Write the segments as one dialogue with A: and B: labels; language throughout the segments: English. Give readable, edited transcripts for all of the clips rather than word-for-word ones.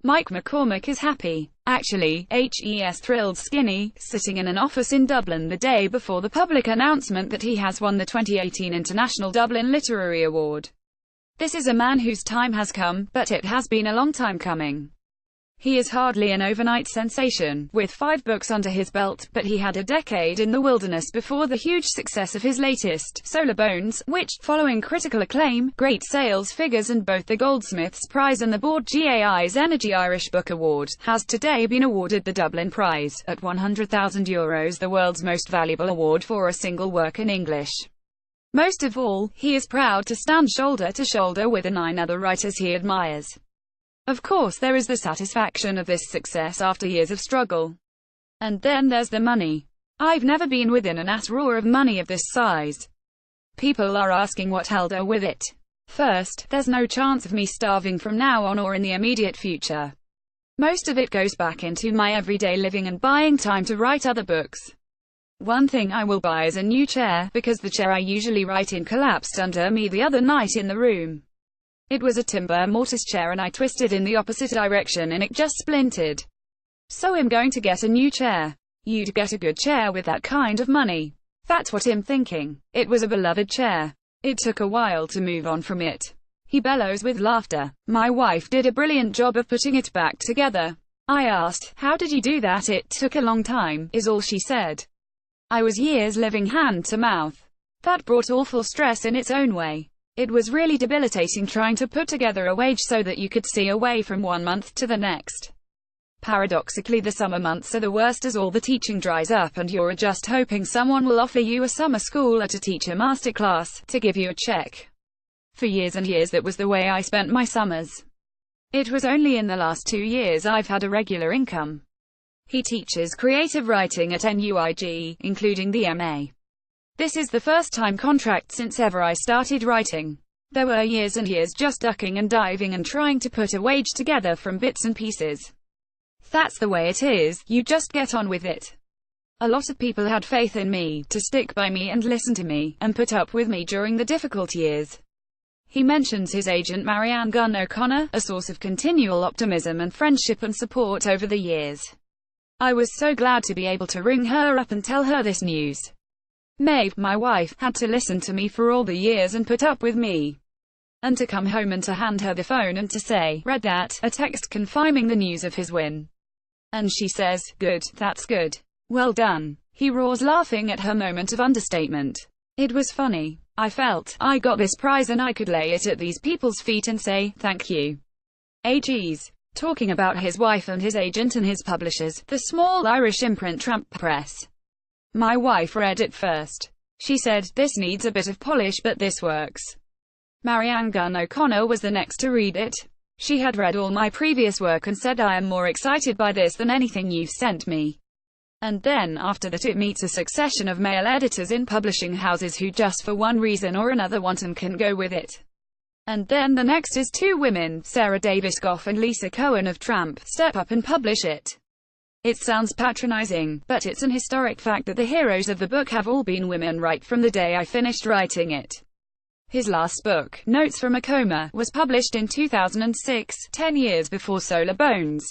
A: Mike McCormack is happy. Actually, HES thrilled skinny, sitting in an office in Dublin the day before the public announcement that he has won the 2018 International Dublin Literary Award. This is a man whose time has come, but it has been a long time coming. He is hardly an overnight sensation, with 5 books under his belt, but he had a decade in the wilderness before the huge success of his latest, Solar Bones, which, following critical acclaim, great sales figures and both the Goldsmiths Prize and the Board GAI's Energy Irish Book Award, has today been awarded the Dublin Prize, at €100,000, the world's most valuable award for a single work in English. Most of all, he is proud to stand shoulder to shoulder with the 9 other writers he admires. Of course, there is the satisfaction of this success after years of struggle. And then there's the money. I've never been within an ass roar of money of this size. People are asking what held her with it. First, there's no chance of me starving from now on or in the immediate future. Most of it goes back into my everyday living and buying time to write other books. One thing I will buy is a new chair, because the chair I usually write in collapsed under me the other night in the room. It was a timber mortise chair and I twisted in the opposite direction and it just splintered. So I'm going to get a new chair. You'd get a good chair with that kind of money. That's what I'm thinking. It was a beloved chair. It took a while to move on from it. He bellows with laughter. My wife did a brilliant job of putting it back together. I asked, how did you do that? It took a long time, is all she said. I was years living hand to mouth. That brought awful stress in its own way. It was really debilitating trying to put together a wage so that you could see a way from one month to the next. Paradoxically, the summer months are the worst as all the teaching dries up and you're just hoping someone will offer you a summer schooler to teach a masterclass, to give you a check. For years and years that was the way I spent my summers. It was only in the last 2 years I've had a regular income. He teaches creative writing at NUIG, including the MA. This is the first time contract since ever I started writing. There were years and years just ducking and diving and trying to put a wage together from bits and pieces. That's the way it is, you just get on with it. A lot of people had faith in me, to stick by me and listen to me, and put up with me during the difficult years. He mentions his agent Marianne Gunn O'Connor, a source of continual optimism and friendship and support over the years. I was so glad to be able to ring her up and tell her this news. Maeve, my wife, had to listen to me for all the years and put up with me. And to come home and to hand her the phone and to say, read that, a text confirming the news of his win. And she says, good, that's good. Well done. He roars laughing at her moment of understatement. It was funny. I felt, I got this prize and I could lay it at these people's feet and say, thank you. AGs. Talking about his wife and his agent and his publishers, the small Irish imprint Tramp Press. My wife read it first. She said, this needs a bit of polish but this works. Marianne Gunn O'Connor was the next to read it. She had read all my previous work and said, I am more excited by this than anything you've sent me. And then, after that, it meets a succession of male editors in publishing houses who just for one reason or another want and can go with it. And then the next is 2 women, Sarah Davis Goff and Lisa Cohen of Tramp, step up and publish it. It sounds patronizing, but it's an historic fact that the heroes of the book have all been women right from the day I finished writing it. His last book, Notes from a Coma, was published in 2006, 10 years before Solar Bones.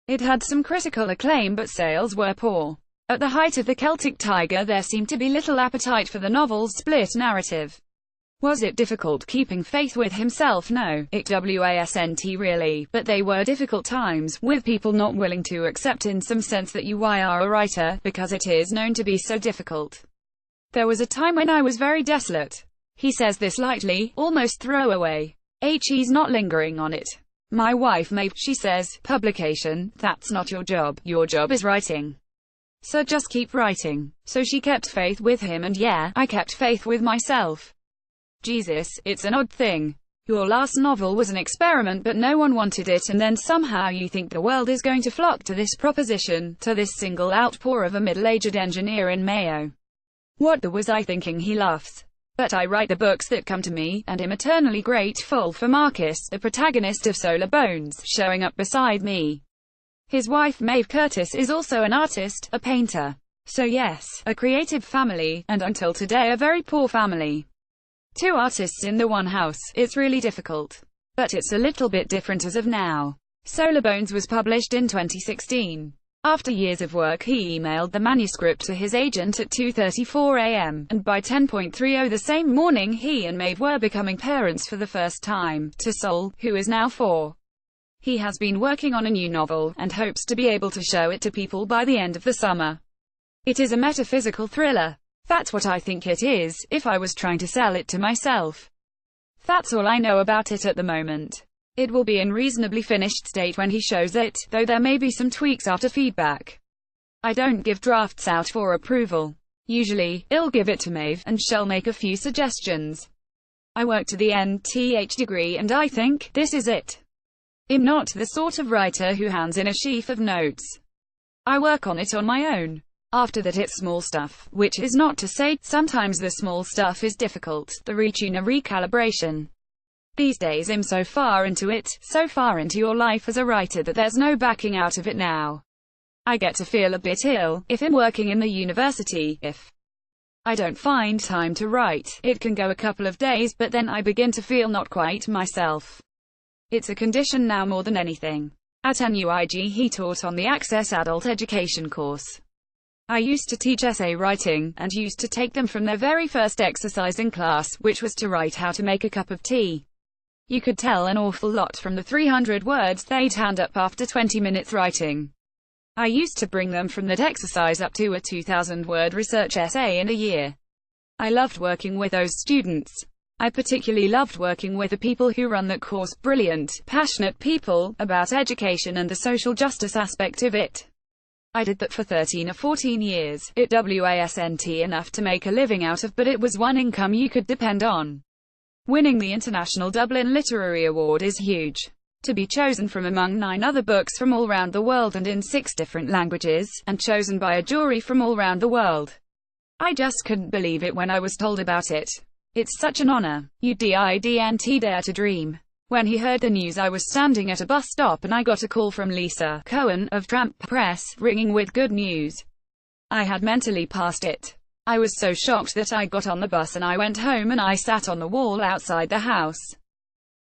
A: It had some critical acclaim but sales were poor. At the height of the Celtic Tiger there seemed to be little appetite for the novel's split narrative. Was it difficult keeping faith with himself? No, it wasn't really, but they were difficult times, with people not willing to accept in some sense that you are a writer, because it is known to be so difficult. There was a time when I was very desolate. He says this lightly, almost throwaway. He's not lingering on it. My wife Maeve, she says, publication, that's not your job is writing. So just keep writing. So she kept faith with him and yeah, I kept faith with myself. Jesus, it's an odd thing. Your last novel was an experiment but no one wanted it and then somehow you think the world is going to flock to this proposition, to this single outpour of a middle-aged engineer in Mayo. What was I thinking? He laughs. But I write the books that come to me, and am eternally grateful for Marcus, the protagonist of Solar Bones, showing up beside me. His wife Maeve Curtis is also an artist, a painter. So yes, a creative family, and until today a very poor family. 2 artists in the one house, it's really difficult. But it's a little bit different as of now. Solar Bones was published in 2016. After years of work, he emailed the manuscript to his agent at 2:34 a.m., and by 10:30 the same morning he and Maeve were becoming parents for the first time, to Sol, who is now 4. He has been working on a new novel, and hopes to be able to show it to people by the end of the summer. It is a metaphysical thriller. That's what I think it is, if I was trying to sell it to myself. That's all I know about it at the moment. It will be in reasonably finished state when he shows it, though there may be some tweaks after feedback. I don't give drafts out for approval. Usually, I'll give it to Maeve, and she'll make a few suggestions. I work to the NTH degree and I think, this is it. I'm not the sort of writer who hands in a sheaf of notes. I work on it on my own. After that it's small stuff, which is not to say, sometimes the small stuff is difficult, the retune or recalibration. These days I'm so far into it, so far into your life as a writer that there's no backing out of it now. I get to feel a bit ill, if I'm working in the university, if I don't find time to write. It can go a couple of days, but then I begin to feel not quite myself. It's a condition now more than anything. At NUIG he taught on the Access Adult Education course. I used to teach essay writing, and used to take them from their very first exercise in class, which was to write how to make a cup of tea. You could tell an awful lot from the 300 words they'd hand up after 20 minutes writing. I used to bring them from that exercise up to a 2,000-word research essay in a year. I loved working with those students. I particularly loved working with the people who run that course, brilliant, passionate people, about education and the social justice aspect of it. I did that for 13 or 14 years. It wasn't enough to make a living out of, but it was one income you could depend on. Winning the International Dublin Literary Award is huge. To be chosen from among 9 other books from all around the world and in 6 different languages, and chosen by a jury from all around the world. I just couldn't believe it when I was told about it. It's such an honor. You didn't dare to dream. When he heard the news I was standing at a bus stop and I got a call from Lisa Cohen, of Tramp Press, ringing with good news. I had mentally passed it. I was so shocked that I got on the bus and I went home and I sat on the wall outside the house.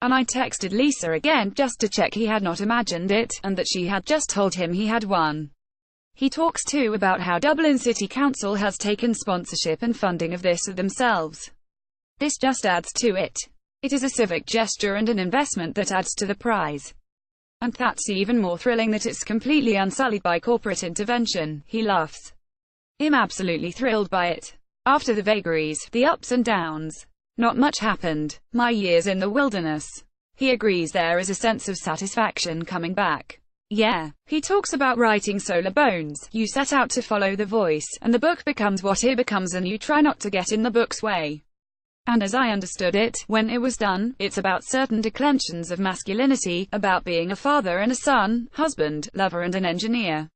A: And I texted Lisa again, just to check he had not imagined it, and that she had just told him he had won. He talks too about how Dublin City Council has taken sponsorship and funding of this themselves. This just adds to it. It is a civic gesture and an investment that adds to the prize. And that's even more thrilling that it's completely unsullied by corporate intervention. He laughs. I'm absolutely thrilled by it. After the vagaries, the ups and downs, not much happened. My years in the wilderness. He agrees there is a sense of satisfaction coming back. Yeah. He talks about writing Solar Bones. You set out to follow the voice, and the book becomes what it becomes and you try not to get in the book's way. And as I understood it, when it was done, it's about certain declensions of masculinity, about being a father and a son, husband, lover and an engineer.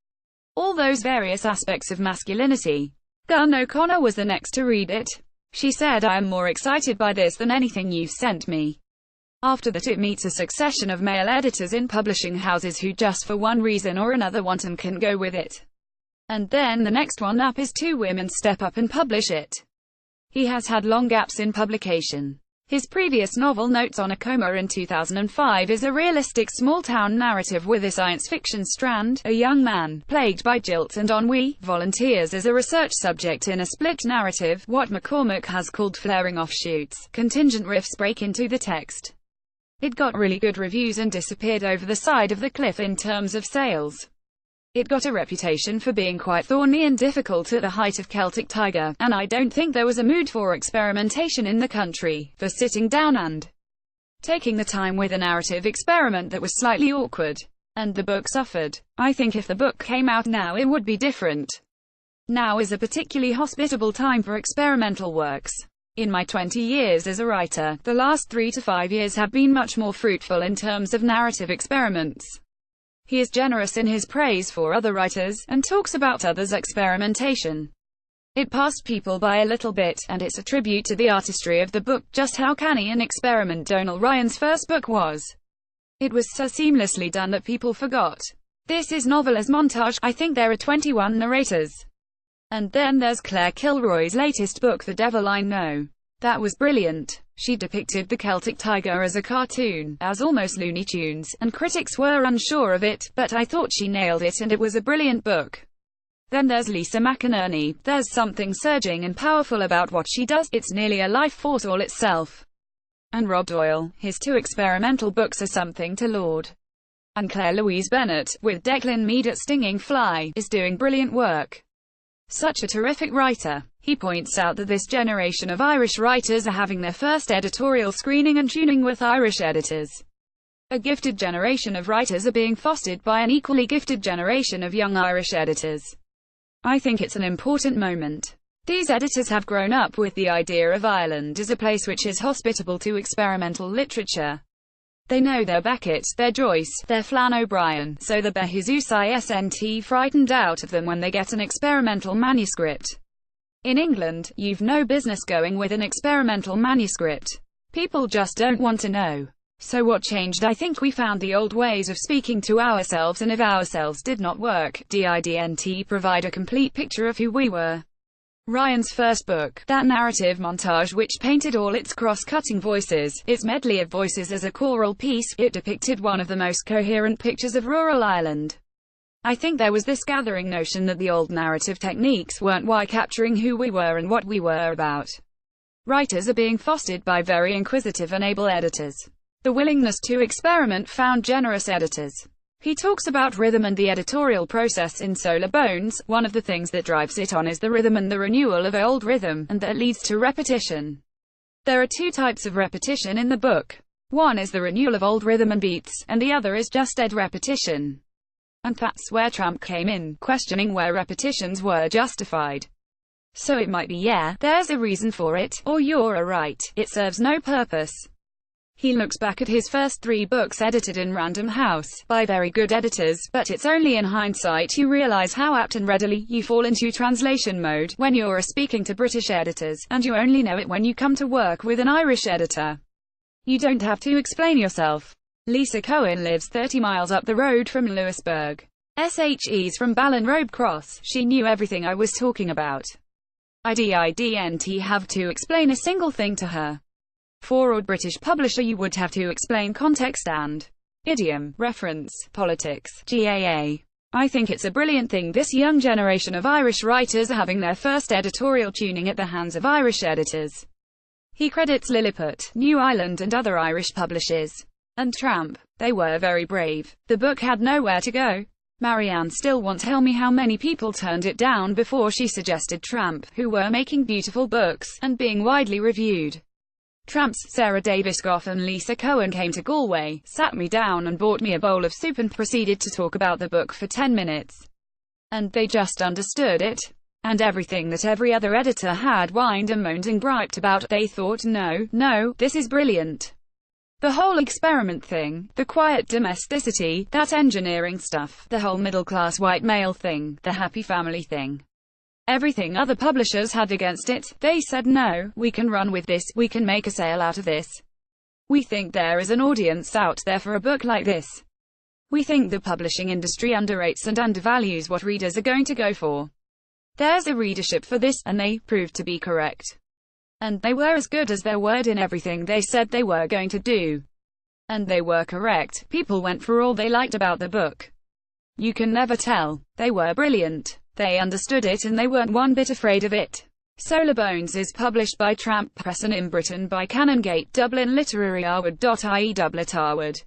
A: All those various aspects of masculinity. Gunn O'Connor was the next to read it. She said, I am more excited by this than anything you've sent me. After that it meets a succession of male editors in publishing houses who just for one reason or another want and can go with it. And then the next one up is 2 women step up and publish it. He has had long gaps in publication. His previous novel Notes on a Coma in 2005 is a realistic small-town narrative with a science fiction strand. A young man, plagued by guilt and ennui, volunteers as a research subject in a split narrative, what McCormack has called flaring offshoots. Contingent riffs break into the text. It got really good reviews and disappeared over the side of the cliff in terms of sales. It got a reputation for being quite thorny and difficult at the height of Celtic Tiger, and I don't think there was a mood for experimentation in the country, for sitting down and taking the time with a narrative experiment that was slightly awkward. And the book suffered. I think if the book came out now it would be different. Now is a particularly hospitable time for experimental works. In my 20 years as a writer, the last 3 to 5 years have been much more fruitful in terms of narrative experiments. He is generous in his praise for other writers, and talks about others' experimentation. It passed people by a little bit, and it's a tribute to the artistry of the book, just how canny an experiment Donal Ryan's first book was. It was so seamlessly done that people forgot. This is novel as montage. I think there are 21 narrators. And then there's Claire Kilroy's latest book The Devil I Know. That was brilliant. She depicted the Celtic tiger as a cartoon, as almost Looney Tunes, and critics were unsure of it, but I thought she nailed it and it was a brilliant book. Then there's Lisa McInerney. There's something surging and powerful about what she does, it's nearly a life force all itself. And Rob Doyle, his 2 experimental books are something to laud. And Claire Louise Bennett, with Declan Mead at Stinging Fly, is doing brilliant work. Such a terrific writer. He points out that this generation of Irish writers are having their first editorial screening and tuning with Irish editors. A gifted generation of writers are being fostered by an equally gifted generation of young Irish editors. I think it's an important moment. These editors have grown up with the idea of Ireland as a place which is hospitable to experimental literature. They know their Beckett, their Joyce, their Flann O'Brien, so the beJesus isn't frightened out of them when they get an experimental manuscript. In England, you've no business going with an experimental manuscript. People just don't want to know. So what changed? I think we found the old ways of speaking to ourselves, and if ourselves did not work, didn't provide a complete picture of who we were. Ryan's first book, that narrative montage which painted all its cross-cutting voices, its medley of voices as a choral piece, it depicted one of the most coherent pictures of rural Ireland. I think there was this gathering notion that the old narrative techniques weren't why capturing who we were and what we were about. Writers are being fostered by very inquisitive and able editors. The willingness to experiment found generous editors. He talks about rhythm and the editorial process in Solar Bones. One of the things that drives it on is the rhythm and the renewal of old rhythm, and that leads to repetition. There are 2 types of repetition in the book. One is the renewal of old rhythm and beats, and the other is just dead repetition. And that's where Tramp came in, questioning where repetitions were justified. So it might be yeah, there's a reason for it, or you're a right, it serves no purpose. He looks back at his first 3 books edited in Random House, by very good editors, but it's only in hindsight you realize how apt and readily you fall into translation mode when you're speaking to British editors, and you only know it when you come to work with an Irish editor. You don't have to explain yourself. Lisa Cohen lives 30 miles up the road from Lewisburg. SHE's from Ballinrobe Cross. She knew everything I was talking about. I didn't have to explain a single thing to her. For a British publisher you would have to explain context and idiom, reference, politics, GAA. I think it's a brilliant thing this young generation of Irish writers are having their first editorial tuning at the hands of Irish editors. He credits Lilliput, New Ireland and other Irish publishers. And Tramp. They were very brave. The book had nowhere to go. Marianne still won't tell me how many people turned it down before she suggested Tramp, who were making beautiful books, and being widely reviewed. Tramp's Sarah Davis Goff and Lisa Cohen came to Galway, sat me down and bought me a bowl of soup and proceeded to talk about the book for 10 minutes. And they just understood it. And everything that every other editor had whined and moaned and griped about, they thought, no, this is brilliant. The whole experiment thing, the quiet domesticity, that engineering stuff, the whole middle-class white male thing, the happy family thing. Everything other publishers had against it, they said no, we can run with this, we can make a sale out of this. We think there is an audience out there for a book like this. We think the publishing industry underrates and undervalues what readers are going to go for. There's a readership for this, and they proved to be correct. And they were as good as their word in everything they said they were going to do. And they were correct. People went for all they liked about the book. You can never tell. They were brilliant. They understood it and they weren't one bit afraid of it. Solar Bones is published by Tramp Press and in Britain by Canongate Dublin Literary Arwood.ie Doublet Arwood.